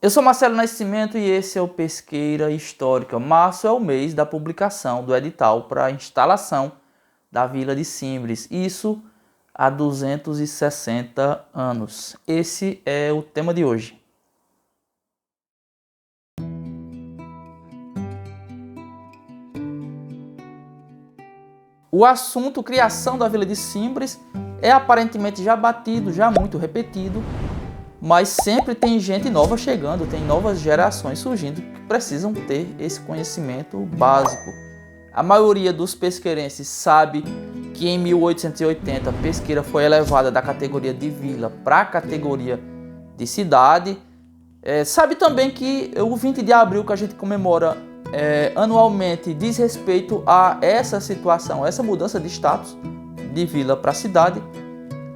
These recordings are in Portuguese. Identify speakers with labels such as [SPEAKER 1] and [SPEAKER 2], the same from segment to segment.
[SPEAKER 1] Eu sou Marcelo Nascimento e esse é o Pesqueira Histórica. Março é o mês da publicação do edital para a instalação da Vila de Simbres. Isso há 260 anos. Esse é o tema de hoje. O assunto criação da Vila de Simbres é aparentemente já batido, já muito repetido, mas sempre tem gente nova chegando, tem novas gerações surgindo que precisam ter esse conhecimento básico. A maioria dos pesqueirenses sabe que em 1880 Pesqueira foi elevada da categoria de vila para a categoria de cidade. Sabe também que o 20 de abril que a gente comemora anualmente diz respeito a essa situação, essa mudança de status de vila para cidade.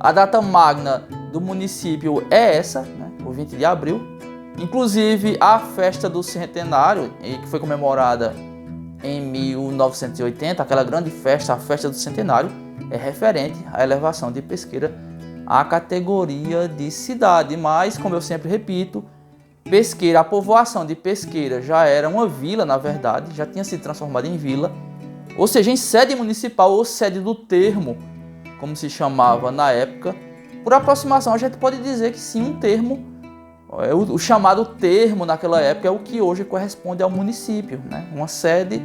[SPEAKER 1] A data magna do município é essa, né, o 20 de abril. Inclusive, a festa do centenário, que foi comemorada em 1980, aquela grande festa, a festa do centenário, é referente à elevação de Pesqueira à categoria de cidade. Mas, como eu sempre repito, Pesqueira, a povoação de Pesqueira já era uma vila, na verdade, já tinha se transformado em vila, ou seja, em sede municipal ou sede do termo, como se chamava na época. Por aproximação, a gente pode dizer que sim, um termo, o chamado termo naquela época é o que hoje corresponde ao município, né? Uma sede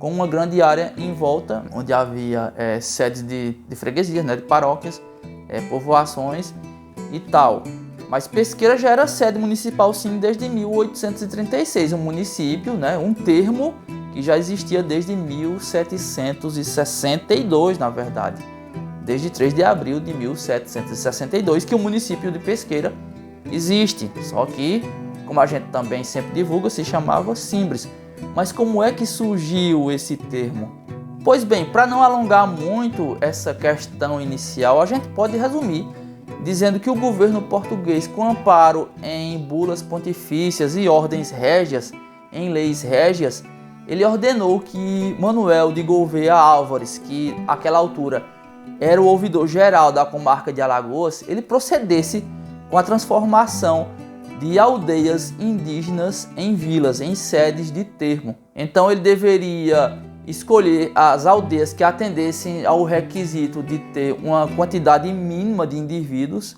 [SPEAKER 1] com uma grande área em volta, onde havia sedes de freguesias, né? De paróquias, povoações e tal. Mas Pesqueira já era sede municipal sim desde 1836, um município, né? Um termo que já existia desde 1762, na verdade. Desde 3 de abril de 1762 que o município de Pesqueira existe. Só que, como a gente também sempre divulga, se chamava Simbres. Mas como é que surgiu esse termo? Pois bem, para não alongar muito essa questão inicial, a gente pode resumir dizendo que o governo português, com amparo em bulas pontifícias e ordens régias, em leis régias, ele ordenou que Manuel de Gouveia Álvares, que àquela altura era o ouvidor geral da comarca de Alagoas, ele procedesse com a transformação de aldeias indígenas em vilas, em sedes de termo. Então ele deveria escolher as aldeias que atendessem ao requisito de ter uma quantidade mínima de indivíduos.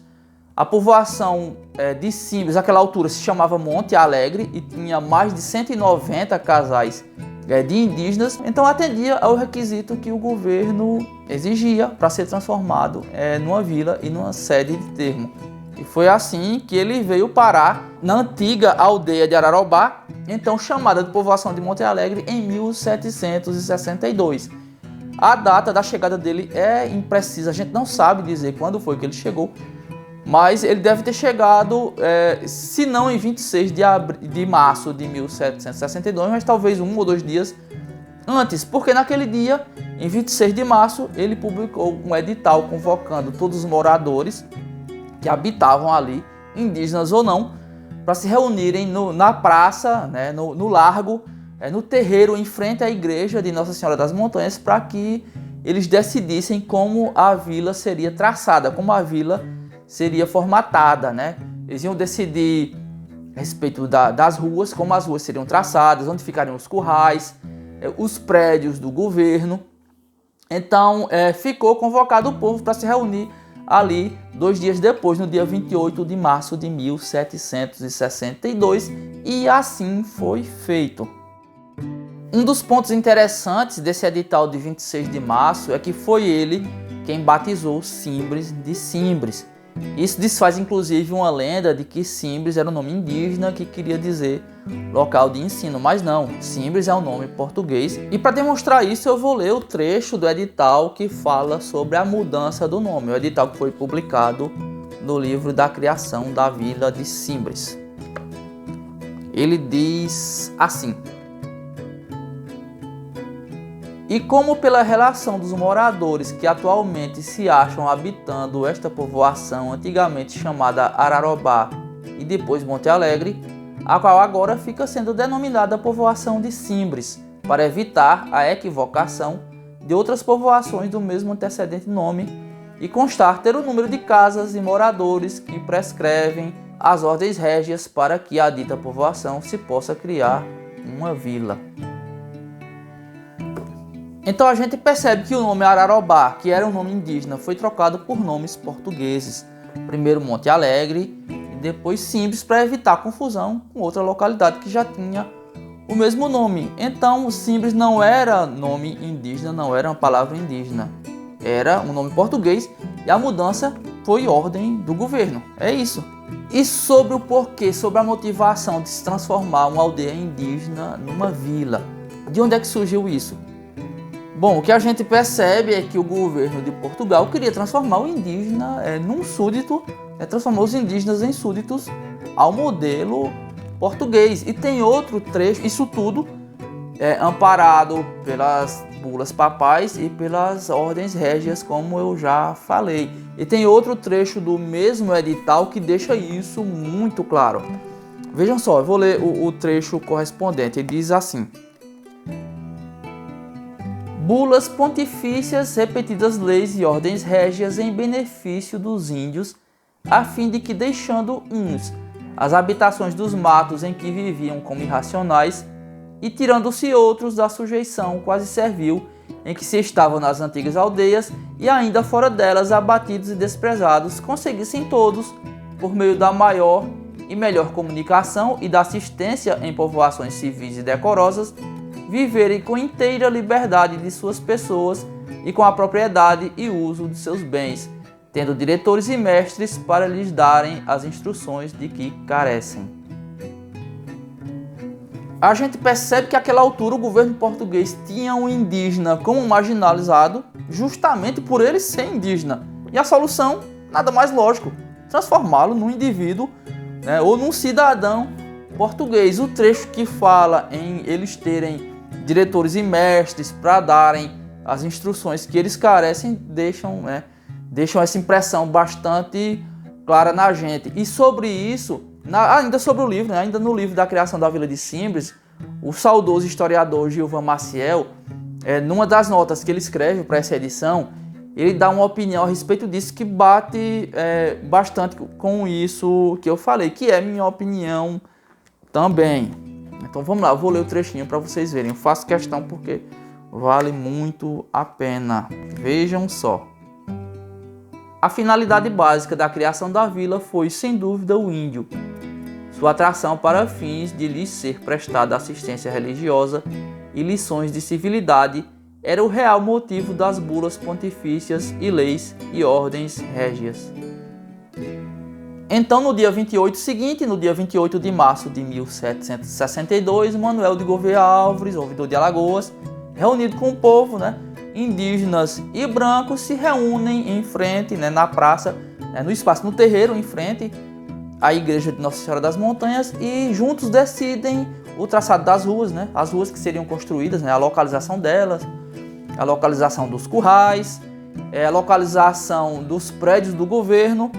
[SPEAKER 1] A povoação de Simbres, naquela altura, se chamava Monte Alegre e tinha mais de 190 casais de indígenas, então atendia ao requisito que o governo exigia para ser transformado numa vila e numa sede de termo. E foi assim que ele veio parar na antiga aldeia de Ararobá, então chamada de povoação de Monte Alegre, em 1762. A data da chegada dele é imprecisa, a gente não sabe dizer quando foi que ele chegou, mas ele deve ter chegado, se não em 26 de março de 1762, mas talvez 1 ou 2 dias antes, porque naquele dia, em 26 de março, ele publicou um edital convocando todos os moradores que habitavam ali, indígenas ou não, para se reunirem na praça, né, no largo, no terreiro em frente à igreja de Nossa Senhora das Montanhas, para que eles decidissem como a vila seria traçada, como a vila seria formatada, né? Eles iam decidir a respeito das ruas, como as ruas seriam traçadas, onde ficariam os currais, os prédios do governo. Então ficou convocado o povo para se reunir ali 2 dias depois, no dia 28 de março de 1762, e assim foi feito. Um dos pontos interessantes desse edital de 26 de março é que foi ele quem batizou Simbres de Simbres. Isso desfaz inclusive uma lenda de que Simbres era um nome indígena que queria dizer local de ensino, mas não, Simbres é um nome português. E para demonstrar isso eu vou ler o trecho do edital que fala sobre a mudança do nome, o edital que foi publicado no livro da criação da Vila de Simbres. Ele diz assim: e como pela relação dos moradores que atualmente se acham habitando esta povoação antigamente chamada Ararobá e depois Monte Alegre, a qual agora fica sendo denominada povoação de Simbres, para evitar a equivocação de outras povoações do mesmo antecedente nome e constar ter o número de casas e moradores que prescrevem as ordens régias para que a dita povoação se possa criar uma vila. Então a gente percebe que o nome Ararobá, que era um nome indígena, foi trocado por nomes portugueses. Primeiro Monte Alegre e depois Simbres, para evitar confusão com outra localidade que já tinha o mesmo nome. Então Simbres não era nome indígena, não era uma palavra indígena. Era um nome português e a mudança foi ordem do governo. É isso. E sobre o porquê, sobre a motivação de se transformar uma aldeia indígena numa vila. De onde é que surgiu isso? Bom, o que a gente percebe é que o governo de Portugal queria transformar o indígena num súdito, transformar os indígenas em súditos ao modelo português. E tem outro trecho, isso tudo amparado pelas bulas papais e pelas ordens régias, como eu já falei. E tem outro trecho do mesmo edital que deixa isso muito claro. Vejam só, eu vou ler o trecho correspondente. Ele diz assim: bulas pontifícias, repetidas leis e ordens régias em benefício dos índios, a fim de que, deixando uns as habitações dos matos em que viviam como irracionais, e tirando-se outros da sujeição quase servil em que se estavam nas antigas aldeias, e ainda fora delas abatidos e desprezados, conseguissem todos, por meio da maior e melhor comunicação e da assistência em povoações civis e decorosas, viverem com inteira liberdade de suas pessoas e com a propriedade e uso de seus bens, tendo diretores e mestres para lhes darem as instruções de que carecem. A gente percebe que àquela altura o governo português tinha um indígena como marginalizado justamente por ele ser indígena. E a solução, nada mais lógico, transformá-lo num indivíduo, ou num cidadão português. O trecho que fala em eles terem diretores e mestres para darem as instruções que eles carecem deixam essa impressão bastante clara na gente. E sobre isso, ainda sobre o livro, ainda no livro da criação da Vila de Simbres, o saudoso historiador Gilvan Maciel, numa das notas que ele escreve para essa edição, ele dá uma opinião a respeito disso que bate bastante com isso que eu falei, que é minha opinião também. Então vamos lá, eu vou ler o trechinho para vocês verem. Eu faço questão porque vale muito a pena. Vejam só. A finalidade básica da criação da vila foi, sem dúvida, o índio. Sua atração para fins de lhes ser prestada assistência religiosa e lições de civilidade era o real motivo das bulas pontifícias e leis e ordens régias. Então, no dia 28 seguinte, no dia 28 de março de 1762, Manuel de Gouveia Álvares, ouvidor de Alagoas, reunido com o povo, indígenas e brancos, se reúnem em frente, na praça, no espaço, no terreiro, em frente à igreja de Nossa Senhora das Montanhas, e juntos decidem o traçado das ruas, as ruas que seriam construídas, a localização delas, a localização dos currais, a localização dos prédios do governo,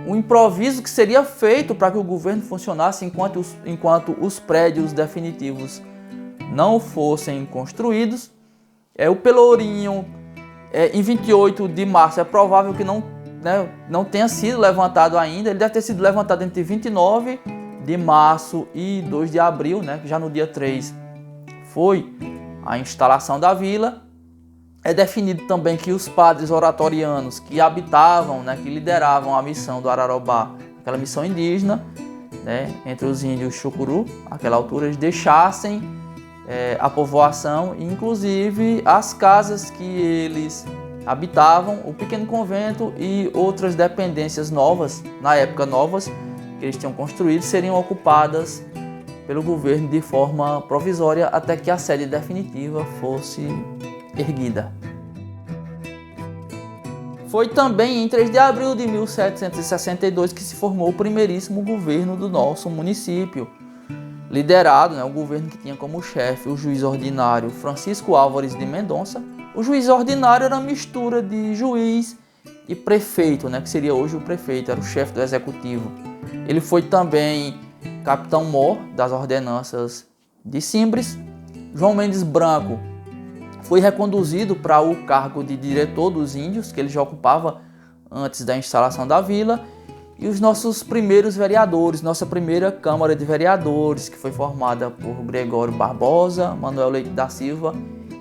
[SPEAKER 1] um improviso que seria feito para que o governo funcionasse enquanto os prédios definitivos não fossem construídos. O Pelourinho, em 28 de março, é provável que não tenha sido levantado ainda. Ele deve ter sido levantado entre 29 de março e 2 de abril, que já no dia 3 foi a instalação da vila. É definido também que os padres oratorianos que habitavam, que lideravam a missão do Ararobá, aquela missão indígena, entre os índios Chucuru, naquela altura, eles deixassem a povoação, inclusive as casas que eles habitavam, o pequeno convento e outras dependências novas, na época novas, que eles tinham construído, seriam ocupadas pelo governo de forma provisória até que a sede definitiva fosse erguida. Foi também em 3 de abril de 1762 que se formou o primeiríssimo governo do nosso município, liderado, o governo que tinha como chefe o juiz ordinário Francisco Álvares de Mendonça. O juiz ordinário era uma mistura de juiz e prefeito, que seria hoje o prefeito, era o chefe do executivo. Ele foi também capitão-mor das ordenanças de Simbres. João Mendes Branco foi reconduzido para o cargo de diretor dos índios, que ele já ocupava antes da instalação da vila. E os nossos primeiros vereadores, nossa primeira Câmara de Vereadores, que foi formada por Gregório Barbosa, Manuel Leite da Silva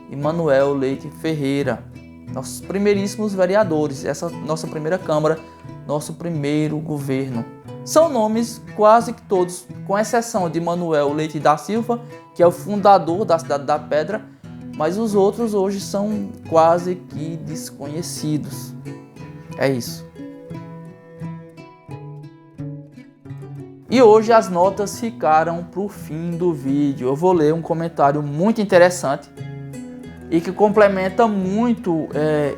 [SPEAKER 1] e Manuel Leite Ferreira. Nossos primeiríssimos vereadores, essa nossa primeira Câmara, nosso primeiro governo. São nomes quase que todos, com exceção de Manuel Leite da Silva, que é o fundador da Cidade da Pedra, mas os outros hoje são quase que desconhecidos. É isso. E hoje as notas ficaram para o fim do vídeo. Eu vou ler um comentário muito interessante e que complementa muito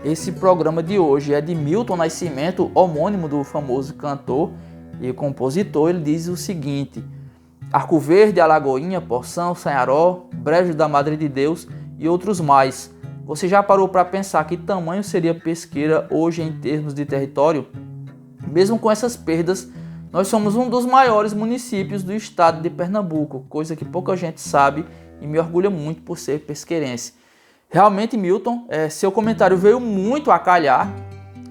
[SPEAKER 1] esse programa de hoje. É de Milton Nascimento, homônimo do famoso cantor e compositor. Ele diz o seguinte: Arco Verde, Alagoinha, Poção, Sanharó, Brejo da Madre de Deus e outros mais. Você já parou para pensar que tamanho seria Pesqueira hoje em termos de território? Mesmo com essas perdas, nós somos um dos maiores municípios do estado de Pernambuco, coisa que pouca gente sabe e me orgulha muito por ser pesqueirense. Realmente, Milton, seu comentário veio muito a calhar,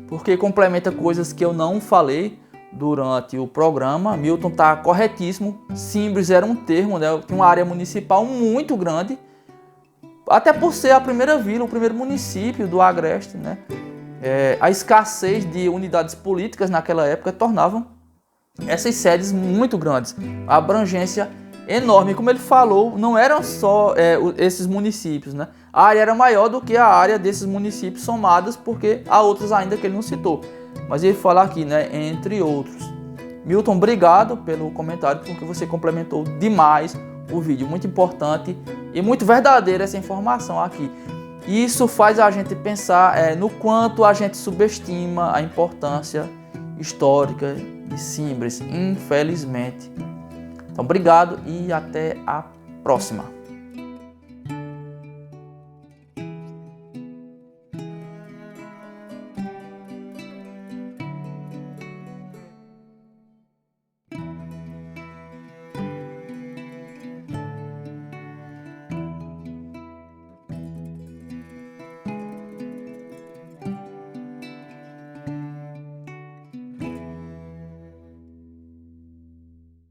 [SPEAKER 1] porque complementa coisas que eu não falei durante o programa. Milton está corretíssimo. Simbres era um termo, né? Tinha uma área municipal muito grande, até por ser a primeira vila, o primeiro município do Agreste, né? A escassez de unidades políticas naquela época tornavam essas sedes muito grandes, a abrangência enorme. Como ele falou, não eram só esses municípios, né? A área era maior do que a área desses municípios somadas, porque há outros ainda que ele não citou. Mas ele fala aqui, né, entre outros. Milton, obrigado pelo comentário, porque você complementou demais o vídeo. Muito importante e muito verdadeira essa informação aqui. Isso faz a gente pensar no quanto a gente subestima a importância histórica de Simbres, infelizmente. Então, obrigado e até a próxima.